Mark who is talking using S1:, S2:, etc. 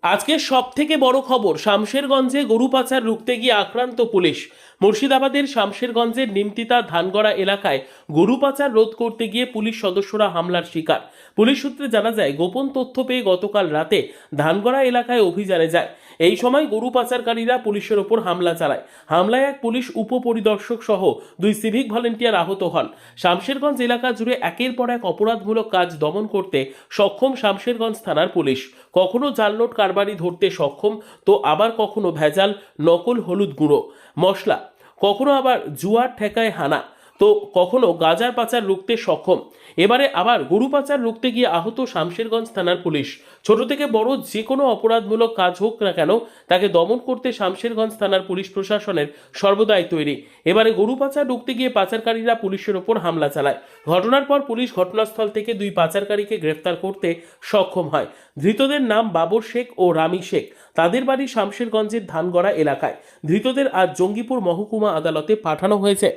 S1: আজকে সব থেকে বড় খবর, শামশেরগঞ্জে গরু পাচার রুখতে গিয়ে আক্রান্ত পুলিশ। মুর্শিদাবাদের শামশেরগঞ্জের নিমতিতা ধানগড়া এলাকায় গরু পাচার রোধ করতে গিয়ে পুলিশ সদস্যরা হামলার শিকার। পুলিশ সূত্রে জানা যায়, গোপন তথ্য পেয়ে গতকাল রাতে ধানগড়া এলাকায় অভিযানে যায়। এই সময় গরু পাচারকারীরা পুলিশের ওপর হামলা চালায়। হামলায় এক পুলিশ উপপরিদর্শক সহ 2 সিভিক ভলেন্টিয়ার আহত হন। শামশেরগঞ্জ এলাকা জুড়ে একের পর এক অপরাধমূলক কাজ দমন করতে সক্ষম শামশেরগঞ্জ থানার পুলিশ। কখনো জাল নোট কারবারি ধরতে সক্ষম, তো আবার কখনো ভেজাল নকল হলুদ গুঁড়ো মশলা, কখনো আবার জুয়ার ঠেকায় হানা, তো কখনো গাঁজার পাচার রুখতে সক্ষম। এবারে আবার গরু পাচার রুখতে গিয়ে আহত শামশেরগঞ্জ থানার পুলিশ। ছোট থেকে বড় যে কোনো অপরাধমূলক কাজ হোক না কেন, তাকে দমন করতে শামশেরগঞ্জ থানার পুলিশ প্রশাসনের সর্বদাই তৈরি। এবারে গরু পাচার রুখতে গিয়ে পাচারকারীরা পুলিশের ওপর হামলা চালায়। ঘটনার পর পুলিশ ঘটনাস্থল থেকে 2 পাচারকারীকে গ্রেফতার করতে সক্ষম হয়। ধৃতদের নাম বাবর শেখ ও রামি শেখ। তাদের বাড়ি শামশেরগঞ্জের ধানগড়া এলাকায়। ধৃতদের আজ জঙ্গিপুর মহকুমা আদালতে পাঠানো হয়েছে।